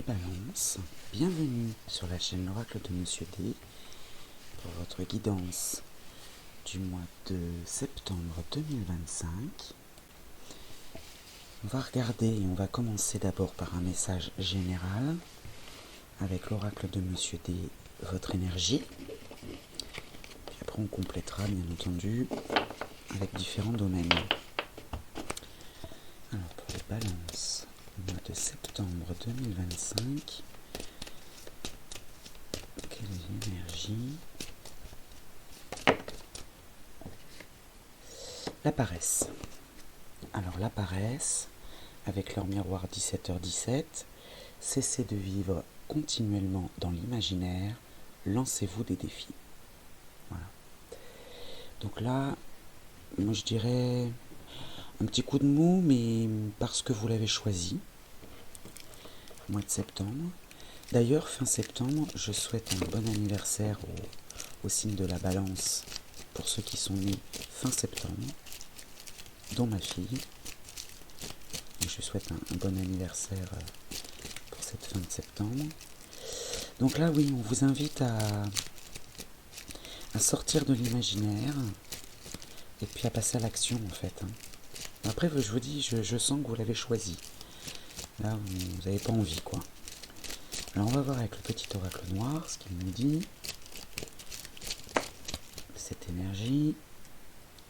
Balance, bienvenue sur la chaîne L'Oracle de Monsieur D pour votre guidance du mois de septembre 2025. On va regarder et on va commencer d'abord par un message général avec l'Oracle de Monsieur D, votre énergie. Puis après on complétera bien entendu avec différents domaines. Alors pour les balances, le mois de septembre 2025, quelle est l'énergie? La paresse. Alors la paresse, avec leur miroir 17h17, cessez de vivre continuellement dans l'imaginaire, lancez-vous des défis. Voilà. Donc là, moi je dirais un petit coup de mou, mais parce que vous l'avez choisi, mois de septembre. D'ailleurs, fin septembre, je souhaite un bon anniversaire au signe de la Balance pour ceux qui sont nés fin septembre, dont ma fille. Et je souhaite un bon anniversaire pour cette fin de septembre. Donc là, oui, on vous invite à sortir de l'imaginaire et puis à passer à l'action, en fait. Après, je vous dis, je sens que vous l'avez choisi. Là, vous n'avez pas envie, quoi. Alors, on va voir avec le petit oracle noir ce qu'il nous dit. Cette énergie,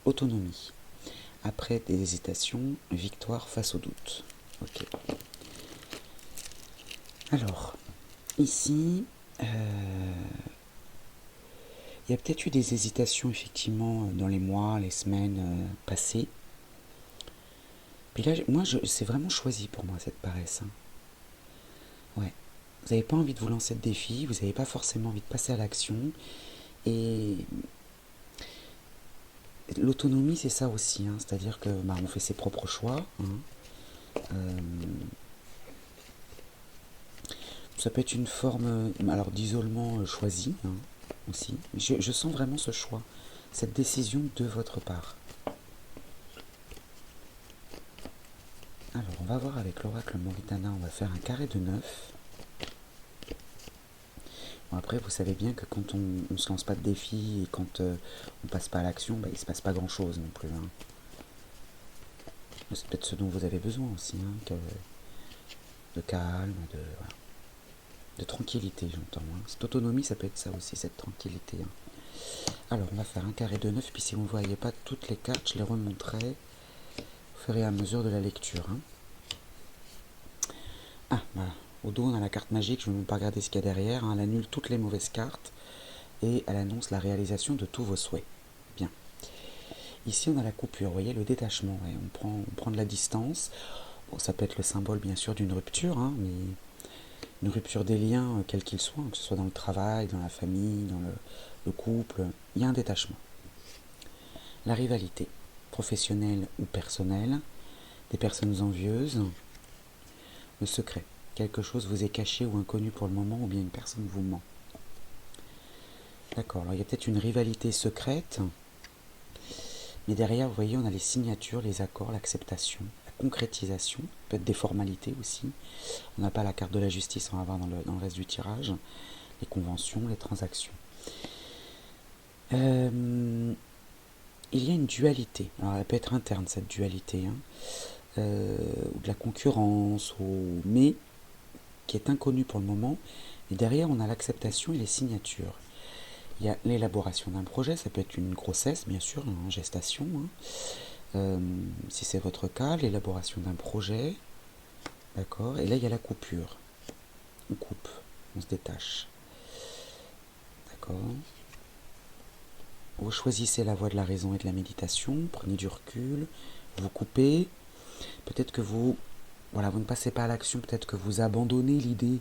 autonomie. Après des hésitations, victoire face au doute. Ok. Alors, ici, il y a peut-être eu des hésitations, effectivement, dans les mois, les semaines passées. Puis là, moi, c'est vraiment choisi pour moi, cette paresse. Ouais. Vous n'avez pas envie de vous lancer de défis, vous n'avez pas forcément envie de passer à l'action. Et l'autonomie, c'est ça aussi. C'est-à-dire que on fait ses propres choix. Ça peut être une forme d'isolement choisi aussi. Je sens vraiment ce choix, cette décision de votre part. Alors, on va voir avec l'oracle Moritana, on va faire un carré de 9. Bon, après, vous savez bien que quand on ne se lance pas de défi et quand on passe pas à l'action, il ne se passe pas grand-chose non plus. C'est peut-être ce dont vous avez besoin aussi, de calme, de tranquillité, j'entends. Cette autonomie, ça peut être ça aussi, cette tranquillité. Alors, on va faire un carré de 9, puis si vous ne voyez pas toutes les cartes, je les remonterai au fur et à mesure de la lecture. Ah, voilà. Au dos, on a la carte magique, je ne vais même pas regarder ce qu'il y a derrière. Elle annule toutes les mauvaises cartes et elle annonce la réalisation de tous vos souhaits. Bien. Ici, on a la coupure, vous voyez, le détachement. Ouais. On prend de la distance. Bon, ça peut être le symbole, bien sûr, d'une rupture, mais une rupture des liens, quels qu'ils soient, que ce soit dans le travail, dans la famille, dans le couple. Il y a un détachement. La rivalité, professionnelle ou personnelle, des personnes envieuses, le secret. Quelque chose vous est caché ou inconnu pour le moment, ou bien une personne vous ment. D'accord, alors il y a peut-être une rivalité secrète, mais derrière, vous voyez, on a les signatures, les accords, l'acceptation, la concrétisation, peut-être des formalités aussi. On n'a pas la carte de la justice, on va voir dans le reste du tirage, les conventions, les transactions. Il y a une dualité, alors elle peut être interne cette dualité, ou de la concurrence, mais qui est inconnue pour le moment, et derrière on a l'acceptation et les signatures. Il y a l'élaboration d'un projet, ça peut être une grossesse bien sûr, en gestation, si c'est votre cas, l'élaboration d'un projet, d'accord, et là il y a la coupure, on coupe, on se détache, d'accord. Vous choisissez la voie de la raison et de la méditation, prenez du recul, vous coupez, peut-être que vous ne passez pas à l'action, peut-être que vous abandonnez l'idée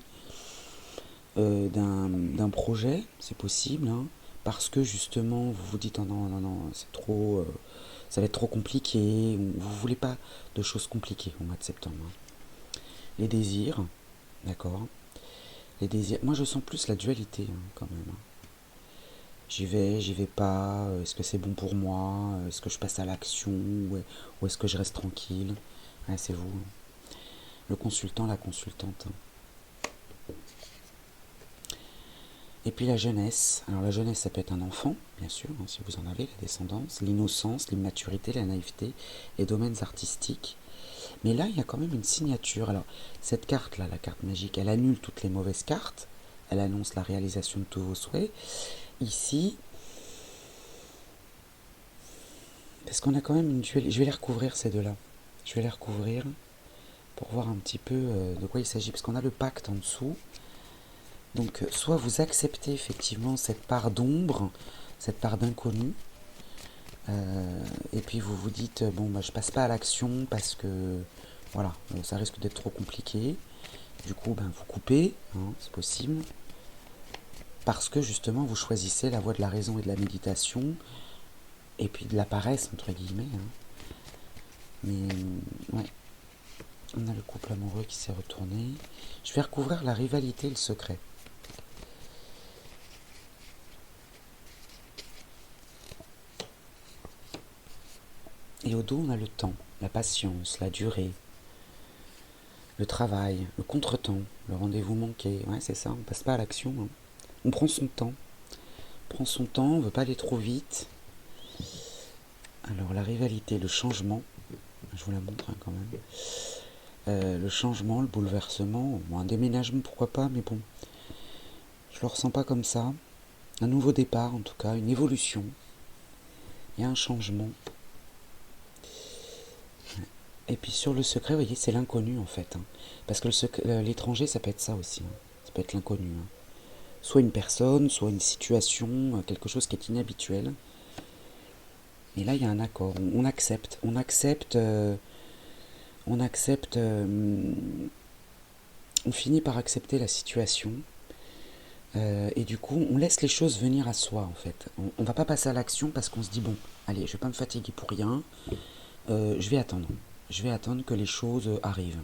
d'un projet, c'est possible, parce que justement vous vous dites oh non, c'est trop, ça va être trop compliqué, ou vous voulez pas de choses compliquées au mois de septembre. Les désirs, d'accord, les désirs, moi je sens plus la dualité quand même. J'y vais pas, est-ce que c'est bon pour moi, est-ce que je passe à l'action, ou est-ce que je reste tranquille, c'est vous. Le consultant, la consultante. Et puis la jeunesse. Alors la jeunesse, ça peut être un enfant, bien sûr, hein, si vous en avez, la descendance, l'innocence, l'immaturité, la naïveté, les domaines artistiques. Mais là, il y a quand même une signature. Alors, cette carte-là, la carte magique, elle annule toutes les mauvaises cartes. Elle annonce la réalisation de tous vos souhaits. Ici, parce qu'on a quand même une dualité. Je vais les recouvrir, ces deux-là. Je vais les recouvrir pour voir un petit peu de quoi il s'agit. Parce qu'on a le pacte en dessous. Donc, soit vous acceptez effectivement cette part d'ombre, cette part d'inconnu, et puis vous vous dites, bon, bah, je passe pas à l'action parce que, voilà, ça risque d'être trop compliqué. Du coup, ben, vous coupez, hein, c'est possible, parce que justement, vous choisissez la voie de la raison et de la méditation, et puis de la paresse, entre guillemets. Hein. Mais, ouais, on a le couple amoureux qui s'est retourné. Je vais recouvrir la rivalité et le secret. Et au dos, on a le temps, la patience, la durée, le travail, le contretemps, le rendez-vous manqué. Ouais, c'est ça, on passe pas à l'action. Hein. On prend son temps. On prend son temps, on veut pas aller trop vite. Alors, la rivalité, le changement, je vous la montre hein, quand même. Le changement, le bouleversement, bon, un déménagement, pourquoi pas, mais bon, je le ressens pas comme ça. Un nouveau départ, en tout cas, une évolution. Il y a un changement. Et puis sur le secret, vous voyez, c'est l'inconnu en fait. Hein. Parce que l'étranger, ça peut être ça aussi. Hein. Ça peut être l'inconnu. Hein. Soit une personne, soit une situation, quelque chose qui est inhabituel. Et là, il y a un accord. On accepte. On accepte. On accepte. On finit par accepter la situation. Et du coup, on laisse les choses venir à soi en fait. On va pas passer à l'action parce qu'on se dit bon, allez, je vais pas me fatiguer pour rien. Je vais attendre. Je vais attendre que les choses arrivent.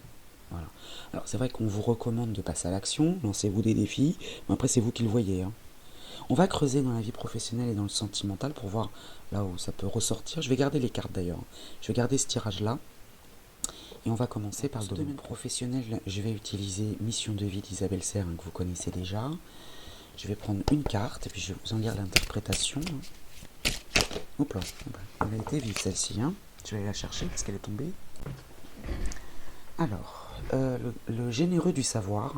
Voilà. Alors c'est vrai qu'on vous recommande de passer à l'action, lancez-vous des défis, mais après c'est vous qui le voyez. Hein. On va creuser dans la vie professionnelle et dans le sentimental pour voir là où ça peut ressortir. Je vais garder les cartes d'ailleurs. Je vais garder ce tirage-là. Et on va commencer par le domaine professionnel. Je vais utiliser Mission de vie d'Isabelle Serre, hein, que vous connaissez déjà. Je vais prendre une carte et puis je vais vous en lire l'interprétation. Hop là, elle a été vive celle-ci. Hein. Je vais aller la chercher parce qu'elle est tombée. Alors, le généreux du savoir.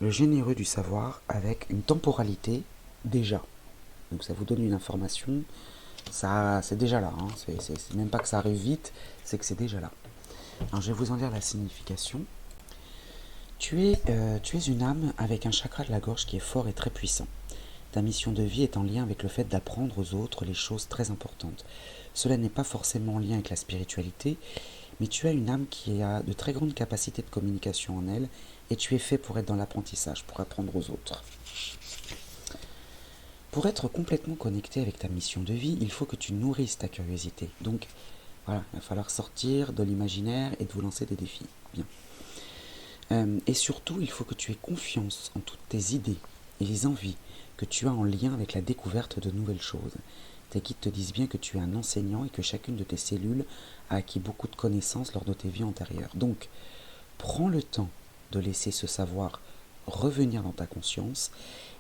Le généreux du savoir avec une temporalité déjà. Donc ça vous donne une information. Ça, c'est déjà là. Hein. C'est même pas que ça arrive vite, c'est que c'est déjà là. Alors je vais vous en lire la signification. Tu es une âme avec un chakra de la gorge qui est fort et très puissant. Ta mission de vie est en lien avec le fait d'apprendre aux autres les choses très importantes. Cela n'est pas forcément en lien avec la spiritualité, mais tu as une âme qui a de très grandes capacités de communication en elle, et tu es fait pour être dans l'apprentissage, pour apprendre aux autres. Pour être complètement connecté avec ta mission de vie, il faut que tu nourrisses ta curiosité. Donc, voilà, il va falloir sortir de l'imaginaire et de vous lancer des défis. Bien. Et surtout, il faut que tu aies confiance en toutes tes idées et les envies que tu as en lien avec la découverte de nouvelles choses. Tes guides te disent bien que tu es un enseignant et que chacune de tes cellules a acquis beaucoup de connaissances lors de tes vies antérieures. Donc, prends le temps de laisser ce savoir revenir dans ta conscience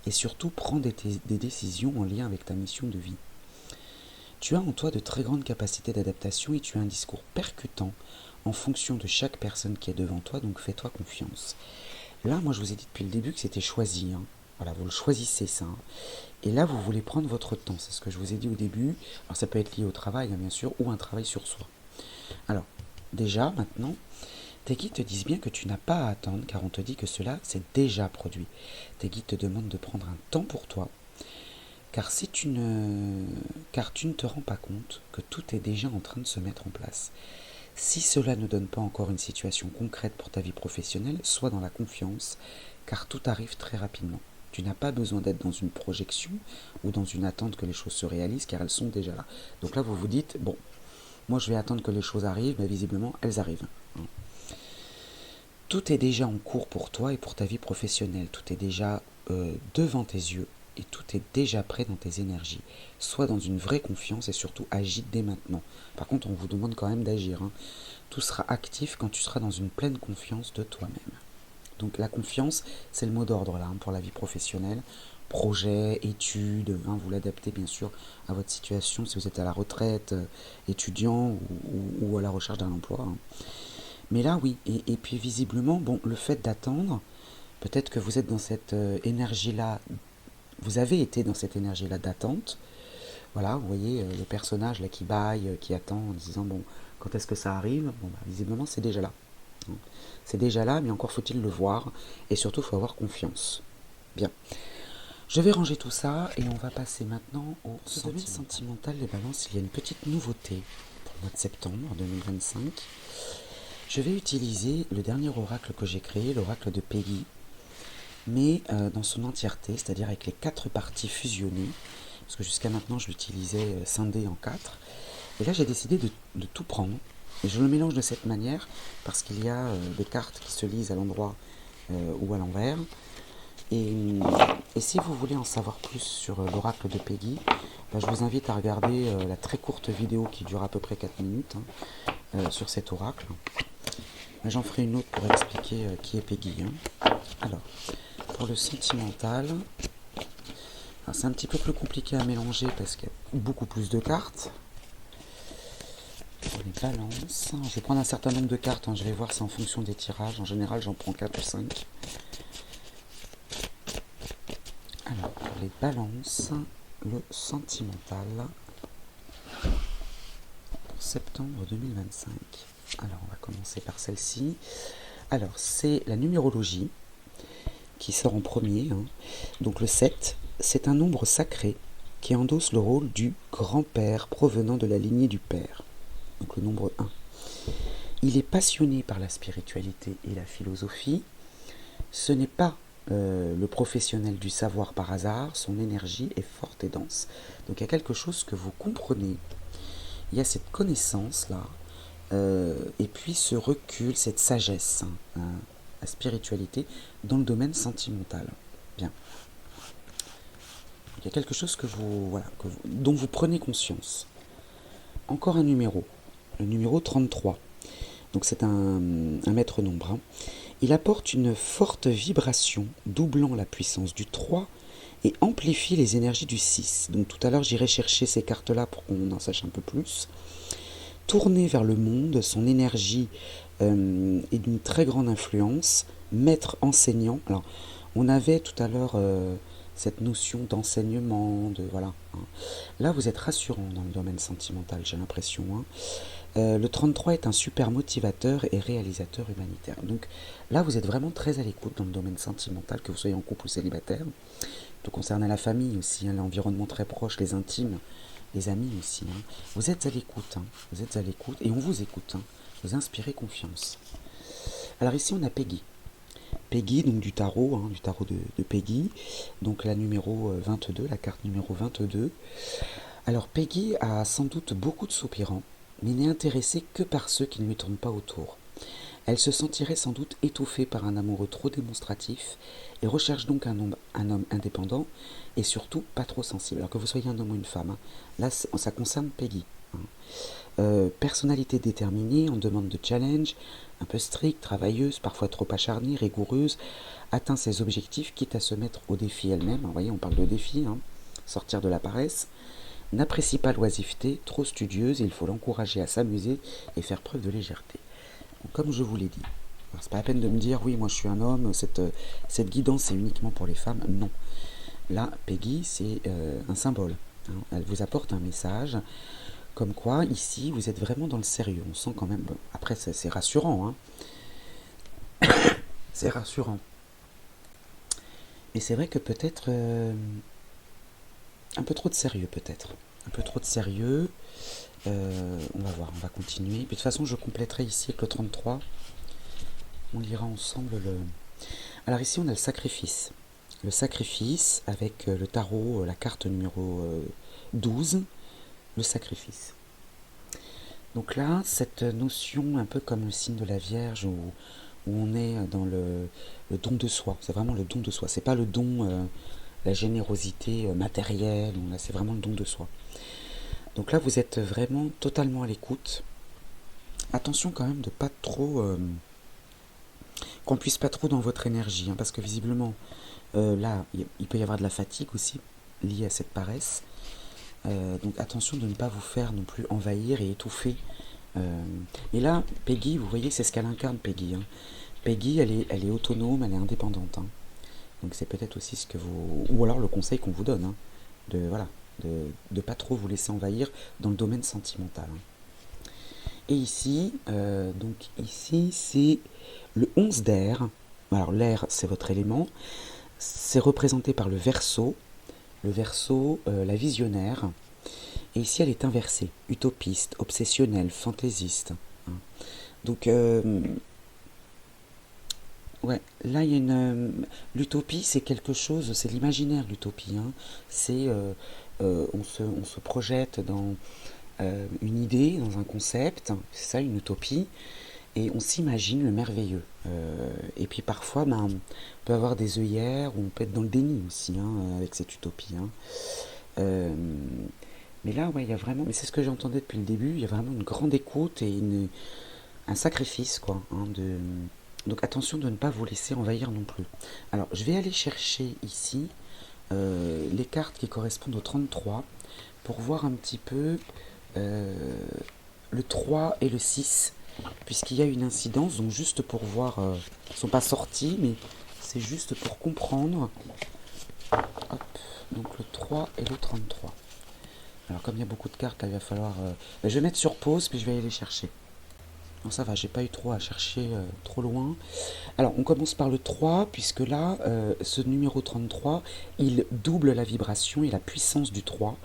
et surtout prends des décisions en lien avec ta mission de vie. Tu as en toi de très grandes capacités d'adaptation et tu as un discours percutant en fonction de chaque personne qui est devant toi, donc fais-toi confiance. Là, moi je vous ai dit depuis le début que c'était choisi. Hein. Voilà, vous le choisissez ça. Hein. Et là, vous voulez prendre votre temps, c'est ce que je vous ai dit au début. Alors ça peut être lié au travail, hein, bien sûr, ou un travail sur soi. Alors, déjà, maintenant, tes guides te disent bien que tu n'as pas à attendre, car on te dit que cela s'est déjà produit. Tes guides te demandent de prendre un temps pour toi, car tu ne te rends pas compte que tout est déjà en train de se mettre en place. Si cela ne donne pas encore une situation concrète pour ta vie professionnelle, sois dans la confiance, car tout arrive très rapidement. Tu n'as pas besoin d'être dans une projection ou dans une attente que les choses se réalisent, car elles sont déjà là. Donc là, vous vous dites, bon, moi je vais attendre que les choses arrivent, mais visiblement, elles arrivent. Tout est déjà en cours pour toi et pour ta vie professionnelle. Tout est déjà devant tes yeux et tout est déjà prêt dans tes énergies. Sois dans une vraie confiance et surtout agis dès maintenant. Par contre, on vous demande quand même d'agir. Hein. Tout sera actif quand tu seras dans une pleine confiance de toi-même. Donc la confiance, c'est le mot d'ordre là, pour la vie professionnelle. Projet, études, vous l'adaptez bien sûr à votre situation, si vous êtes à la retraite, étudiant ou à la recherche d'un emploi. Mais là, oui, et puis visiblement, bon, le fait d'attendre, peut-être que vous êtes dans cette énergie-là, vous avez été dans cette énergie-là d'attente. Voilà, vous voyez le personnage là qui bâille, qui attend en disant, bon, quand est-ce que ça arrive? Bon, visiblement, c'est déjà là. C'est déjà là, mais encore faut-il le voir, et surtout, il faut avoir confiance. Bien. Je vais ranger tout ça et on va passer maintenant au domaine sentimental des balances. Il y a une petite nouveauté pour le mois de septembre 2025. Je vais utiliser le dernier oracle que j'ai créé, l'oracle de Peggy, mais dans son entièreté, c'est-à-dire avec les 4 parties fusionnées, parce que jusqu'à maintenant je l'utilisais scindé en 4. Et là j'ai décidé de tout prendre, et je le mélange de cette manière, parce qu'il y a des cartes qui se lisent à l'endroit ou à l'envers. Et si vous voulez en savoir plus sur l'oracle de Peggy, je vous invite à regarder la très courte vidéo qui dure à peu près 4 minutes sur cet oracle. J'en ferai une autre pour expliquer qui est Peggy. Alors, pour le sentimental, c'est un petit peu plus compliqué à mélanger parce qu'il y a beaucoup plus de cartes. Pour les balances, je vais prendre un certain nombre de cartes, je vais voir, c'est en fonction des tirages. En général, j'en prends 4 ou 5. Alors, pour les balances, le sentimental pour septembre 2025. Alors, on va commencer par celle-ci. Alors, c'est la numérologie qui sort en premier. Donc, le 7, c'est un nombre sacré qui endosse le rôle du grand-père provenant de la lignée du père. Donc, le nombre 1. Il est passionné par la spiritualité et la philosophie. Ce n'est pas le professionnel du savoir par hasard, son énergie est forte et dense. Donc il y a quelque chose que vous comprenez, il y a cette connaissance-là, et puis ce recul, cette sagesse, la spiritualité dans le domaine sentimental. Bien. Il y a quelque chose dont vous prenez conscience. Encore un numéro, le numéro 33. Donc c'est un maître nombre. Il apporte une forte vibration, doublant la puissance du 3 et amplifie les énergies du 6. Donc tout à l'heure, j'irai chercher ces cartes-là pour qu'on en sache un peu plus. Tourné vers le monde, son énergie est d'une très grande influence. Maître enseignant. Alors, on avait tout à l'heure cette notion d'enseignement, voilà. Là, vous êtes rassurant dans le domaine sentimental, j'ai l'impression. Le 33 est un super motivateur et réalisateur humanitaire. Donc là, vous êtes vraiment très à l'écoute dans le domaine sentimental, que vous soyez en couple ou célibataire. Tout concerne la famille aussi, l'environnement très proche, les intimes, les amis aussi. Vous êtes à l'écoute, vous êtes à l'écoute et on vous écoute. Vous inspirez confiance. Alors ici, on a Peggy. Peggy, donc du tarot de Peggy, donc la numéro 22, la carte numéro 22. Alors Peggy a sans doute beaucoup de soupirants, mais n'est intéressée que par ceux qui ne lui tournent pas autour. Elle se sentirait sans doute étouffée par un amoureux trop démonstratif et recherche donc un homme indépendant et surtout pas trop sensible. Alors que vous soyez un homme ou une femme, là ça concerne Peggy. Personnalité déterminée, en demande de challenge, un peu stricte, travailleuse, parfois trop acharnée, rigoureuse, atteint ses objectifs quitte à se mettre au défi elle-même. Vous voyez, on parle de défi, sortir de la paresse. N'apprécie pas l'oisiveté, trop studieuse, il faut l'encourager à s'amuser et faire preuve de légèreté. Donc, comme je vous l'ai dit, c'est pas la peine de me dire oui, moi je suis un homme, cette guidance c'est uniquement pour les femmes. Non. Là, Peggy, c'est un symbole. Elle vous apporte un message, comme quoi ici vous êtes vraiment dans le sérieux. On sent quand même. Bon, après, c'est rassurant. C'est rassurant. Mais c'est vrai que peut-être un peu trop de sérieux, peut-être. Un peu trop de sérieux. On va voir, on va continuer. Puis, de toute façon, je compléterai ici avec le 33. On lira ensemble le... Alors ici, on a le sacrifice. Le sacrifice avec le tarot, la carte numéro 12, le sacrifice. Donc là, cette notion, un peu comme le signe de la Vierge, où on est dans le don de soi. C'est vraiment le don de soi. C'est pas le don, la générosité matérielle. Là, c'est vraiment le don de soi. Donc là, vous êtes vraiment totalement à l'écoute. Attention quand même de pas trop qu'on puisse pas trop dans votre énergie, hein, parce que visiblement, là, il peut y avoir de la fatigue aussi liée à cette paresse. Donc attention de ne pas vous faire non plus envahir et étouffer. Et là, Peggy, vous voyez, c'est ce qu'elle incarne, Peggy, hein. Peggy, elle est autonome, elle est indépendante, hein. Donc c'est peut-être aussi ce que vous... Ou alors le conseil qu'on vous donne, hein, de voilà, de pas trop vous laisser envahir dans le domaine sentimental, hein. Et ici, c'est le 11 d'air. Alors l'air, c'est votre élément. C'est représenté par le Verseau. Le Verseau, la visionnaire. Et ici, elle est inversée. Utopiste, obsessionnelle, fantaisiste, hein. Donc, ouais, là, il y a l'utopie, c'est quelque chose, c'est l'imaginaire, l'utopie, hein. C'est... on se projette dans une idée, dans un concept, c'est ça une utopie, et on s'imagine le merveilleux. Et puis parfois, ben, on peut avoir des œillères, ou on peut être dans le déni aussi, hein, avec cette utopie, hein. Euh, mais là, ouais, il y a vraiment, mais c'est ce que j'entendais depuis le début, il y a vraiment une grande écoute et un sacrifice, quoi, hein, donc attention de ne pas vous laisser envahir non plus. Alors, je vais aller chercher ici les cartes qui correspondent au 33 pour voir un petit peu le 3 et le 6, puisqu'il y a une incidence, donc juste pour voir, ils ne sont pas sortis, mais c'est juste pour comprendre. Hop, donc le 3 et le 33. Alors comme il y a beaucoup de cartes, là, il va falloir... je vais mettre sur pause, puis je vais aller les chercher. Non, ça va, j'ai pas eu trop à chercher trop loin. Alors, on commence par le 3, puisque là, ce numéro 33, il double la vibration et la puissance du 3.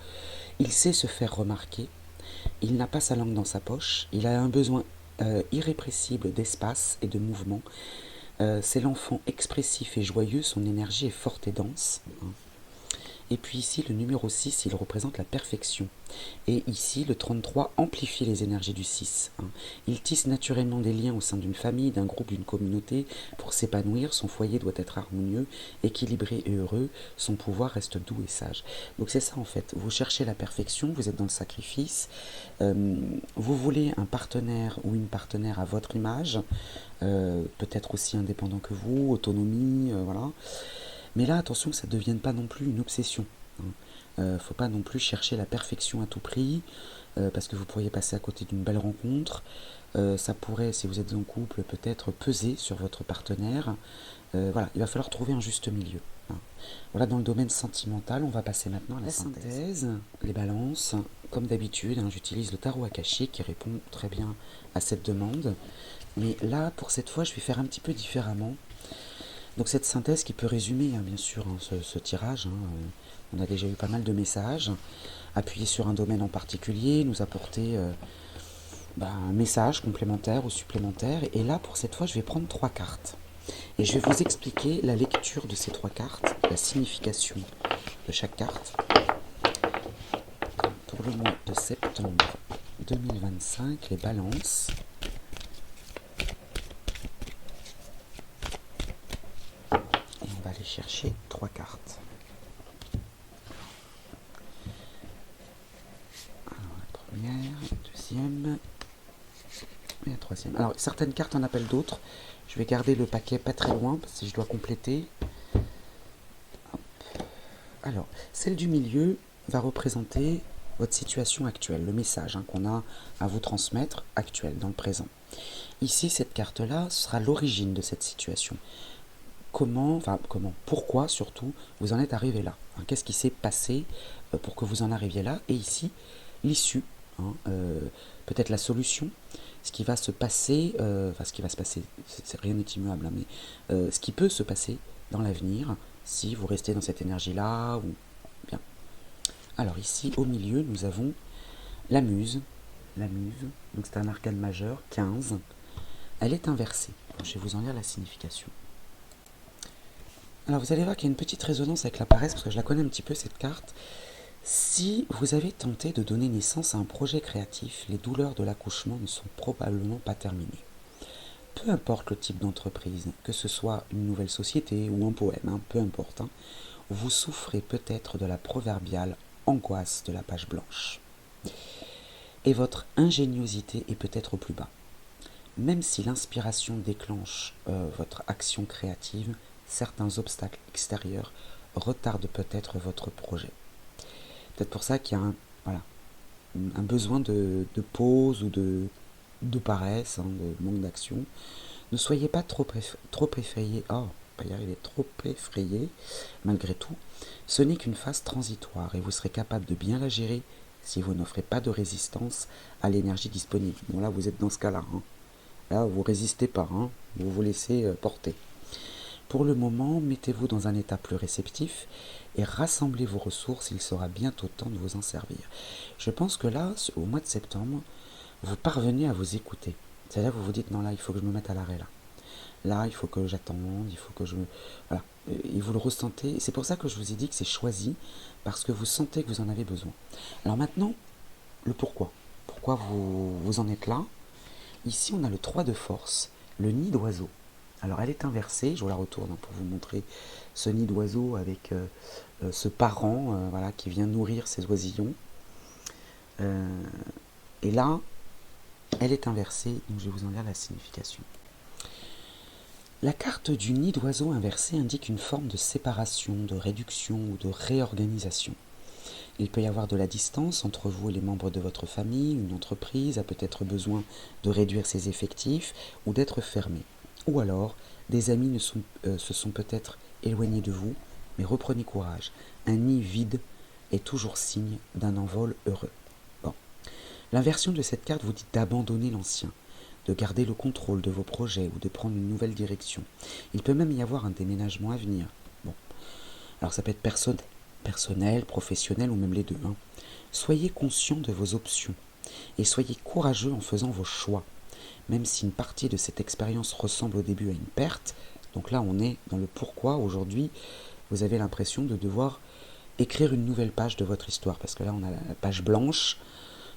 Il sait se faire remarquer. Il n'a pas sa langue dans sa poche. Il a un besoin irrépressible d'espace et de mouvement. C'est l'enfant expressif et joyeux. Son énergie est forte et dense, hein. Et puis ici, le numéro 6, il représente la perfection. Et ici, le 33 amplifie les énergies du 6, hein. Il tisse naturellement des liens au sein d'une famille, d'un groupe, d'une communauté. Pour s'épanouir, son foyer doit être harmonieux, équilibré et heureux. Son pouvoir reste doux et sage. Donc c'est ça en fait. Vous cherchez la perfection, vous êtes dans le sacrifice. Vous voulez un partenaire ou une partenaire à votre image, peut-être aussi indépendant que vous, autonomie, voilà. Mais là, attention que ça ne devienne pas non plus une obsession, hein. Faut pas non plus chercher la perfection à tout prix, parce que vous pourriez passer à côté d'une belle rencontre. Ça pourrait, si vous êtes en couple, peut-être peser sur votre partenaire. Voilà, il va falloir trouver un juste milieu, hein. Voilà, dans le domaine sentimental, on va passer maintenant à la synthèse. Les balances, comme d'habitude, hein, j'utilise le tarot akashique qui répond très bien à cette demande. Mais là, pour cette fois, je vais faire un petit peu différemment. Donc cette synthèse qui peut résumer, hein, bien sûr, hein, ce tirage, hein, on a déjà eu pas mal de messages, appuyer sur un domaine en particulier, nous apporter un message complémentaire ou supplémentaire. Et là, pour cette fois, je vais prendre 3 cartes. Et je vais vous expliquer la lecture de ces 3 cartes, la signification de chaque carte. Pour le mois de septembre 2025, les balances. On va aller chercher 3 cartes. Alors la première, la deuxième et la troisième. Alors certaines cartes en appellent d'autres. Je vais garder le paquet pas très loin parce que je dois compléter. Hop. Alors, celle du milieu va représenter votre situation actuelle, le message, hein, qu'on a à vous transmettre actuel, dans le présent. Ici, cette carte-là sera l'origine de cette situation. Pourquoi surtout vous en êtes arrivé là, hein, qu'est-ce qui s'est passé pour que vous en arriviez là, et ici l'issue, hein, peut-être la solution, ce qui va se passer, rien n'est immuable, hein, mais ce qui peut se passer dans l'avenir si vous restez dans cette énergie là, ou bien. Alors ici au milieu nous avons la muse, donc c'est un arcane majeur, 15, elle est inversée. Je vais vous en lire la signification. Alors vous allez voir qu'il y a une petite résonance avec la paresse, parce que je la connais un petit peu cette carte. Si vous avez tenté de donner naissance à un projet créatif, les douleurs de l'accouchement ne sont probablement pas terminées. Peu importe le type d'entreprise, que ce soit une nouvelle société ou un poème, hein, peu importe, hein, vous souffrez peut-être de la proverbiale angoisse de la page blanche. Et votre ingéniosité est peut-être au plus bas. même si l'inspiration déclenche votre action créative, certains obstacles extérieurs retardent peut-être votre projet. Peut-être pour ça qu'il y a voilà, un besoin de pause ou de paresse, de manque d'action. Ne soyez pas trop effrayé. Oh, pas y arriver, trop effrayé. Malgré tout, ce n'est qu'une phase transitoire et vous serez capable de bien la gérer si vous n'offrez pas de résistance à l'énergie disponible. Bon, là, vous êtes dans ce cas-là. Là, vous résistez pas. Vous vous laissez porter. Pour le moment, mettez-vous dans un état plus réceptif et rassemblez vos ressources. Il sera bientôt temps de vous en servir. Je pense que là, au mois de septembre, vous parvenez à vous écouter. C'est-à-dire que vous vous dites, non, là, il faut que je me mette à l'arrêt, là. Là, il faut que j'attende, il faut que je... Voilà. Et vous le ressentez. C'est pour ça que je vous ai dit que c'est choisi, parce que vous sentez que vous en avez besoin. Alors maintenant, le pourquoi. Pourquoi vous en êtes là? Ici, on a le 3 de force, le nid d'oiseau. Alors, elle est inversée. Je vous la retourne pour vous montrer ce nid d'oiseau avec ce parent voilà, qui vient nourrir ses oisillons. Et là, elle est inversée, donc je vais vous en lire la signification. La carte du nid d'oiseau inversé indique une forme de séparation, de réduction ou de réorganisation. Il peut y avoir de la distance entre vous et les membres de votre famille, une entreprise a peut-être besoin de réduire ses effectifs ou d'être fermée. Ou alors, des amis se sont peut-être éloignés de vous, mais reprenez courage. Un nid vide est toujours signe d'un envol heureux. Bon. L'inversion de cette carte vous dit d'abandonner l'ancien, de garder le contrôle de vos projets ou de prendre une nouvelle direction. Il peut même y avoir un déménagement à venir. Bon. Alors ça peut être personnel, professionnel ou même les deux. Soyez conscient de vos options et soyez courageux en faisant vos choix. Même si une partie de cette expérience ressemble au début à une perte, donc là on est dans le pourquoi aujourd'hui, vous avez l'impression de devoir écrire une nouvelle page de votre histoire, parce que là on a la page blanche,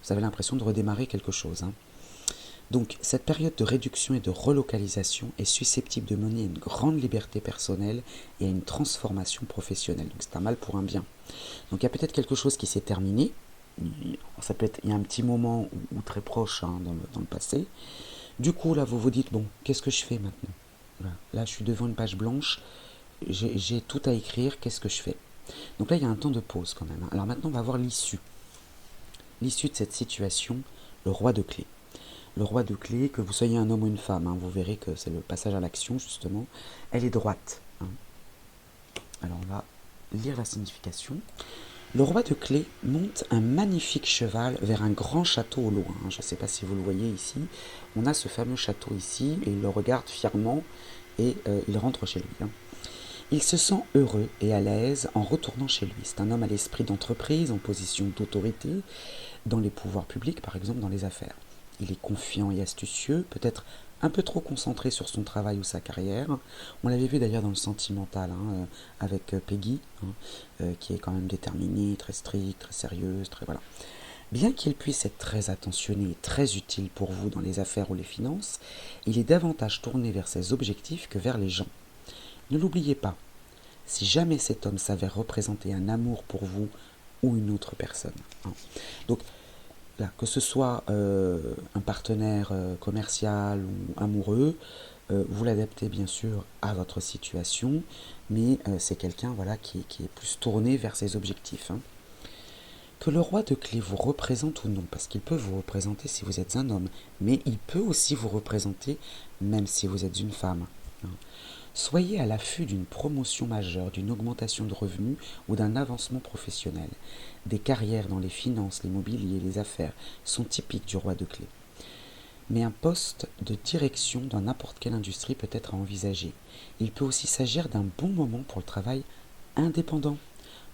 vous avez l'impression de redémarrer quelque chose. Donc cette période de réduction et de relocalisation est susceptible de mener à une grande liberté personnelle et à une transformation professionnelle. Donc c'est un mal pour un bien. Donc il y a peut-être quelque chose qui s'est terminé. Ça peut être il y a un petit moment ou très proche dans le passé. Du coup là vous vous dites bon, qu'est-ce que je fais maintenant? Voilà. Là je suis devant une page blanche, j'ai tout à écrire, qu'est-ce que je fais? Donc là il y a un temps de pause quand même. Alors maintenant on va voir l'issue. L'issue de cette situation, le roi de clés. Le roi de clés, que vous soyez un homme ou une femme, vous verrez que c'est le passage à l'action justement, elle est droite. Alors on va lire la signification. Le roi de clés monte un magnifique cheval vers un grand château au loin. Je ne sais pas si vous le voyez ici. On a ce fameux château ici et il le regarde fièrement et il rentre chez lui. Il se sent heureux et à l'aise en retournant chez lui. C'est un homme à l'esprit d'entreprise, en position d'autorité, dans les pouvoirs publics, par exemple dans les affaires. Il est confiant et astucieux, peut-être un peu trop concentré sur son travail ou sa carrière. On l'avait vu d'ailleurs dans le Sentimental, avec Peggy, qui est quand même déterminée, très stricte, très sérieuse, très voilà. Bien qu'il puisse être très attentionné et très utile pour vous dans les affaires ou les finances, il est davantage tourné vers ses objectifs que vers les gens. Ne l'oubliez pas, si jamais cet homme s'avère représenter un amour pour vous ou une autre personne. Donc, là, que ce soit un partenaire commercial ou amoureux, vous l'adaptez bien sûr à votre situation, mais c'est quelqu'un voilà, qui est plus tourné vers ses objectifs. Que le roi de clés vous représente ou non, parce qu'il peut vous représenter si vous êtes un homme, mais il peut aussi vous représenter même si vous êtes une femme. Soyez à l'affût d'une promotion majeure, d'une augmentation de revenus ou d'un avancement professionnel. Des carrières dans les finances, l'immobilier, les affaires sont typiques du roi de clés. Mais un poste de direction dans n'importe quelle industrie peut être à envisager. Il peut aussi s'agir d'un bon moment pour le travail indépendant.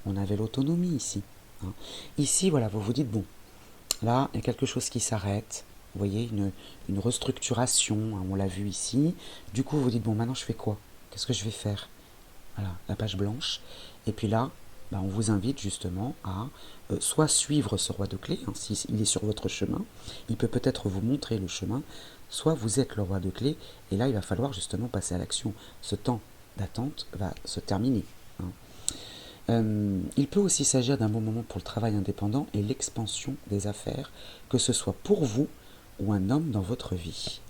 On avait l'autonomie ici. Ici, voilà, vous vous dites, bon, là, il y a quelque chose qui s'arrête. Vous voyez, une restructuration, on l'a vu ici. Du coup, vous dites, bon, maintenant je fais quoi? Qu'est-ce que je vais faire? Voilà, la page blanche. Et puis là, on vous invite justement à soit suivre ce roi de clés, s'il est sur votre chemin, il peut peut-être vous montrer le chemin, soit vous êtes le roi de clés, et là il va falloir justement passer à l'action. Ce temps d'attente va se terminer. Il peut aussi s'agir d'un bon moment pour le travail indépendant et l'expansion des affaires, que ce soit pour vous ou un homme dans votre vie.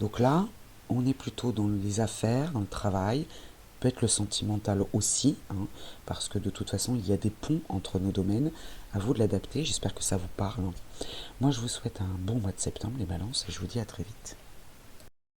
Donc là, on est plutôt dans les affaires, dans le travail, peut-être le sentimental aussi, hein, parce que de toute façon, il y a des ponts entre nos domaines. À vous de l'adapter, j'espère que ça vous parle. Moi, je vous souhaite un bon mois de septembre, les balances, et je vous dis à très vite.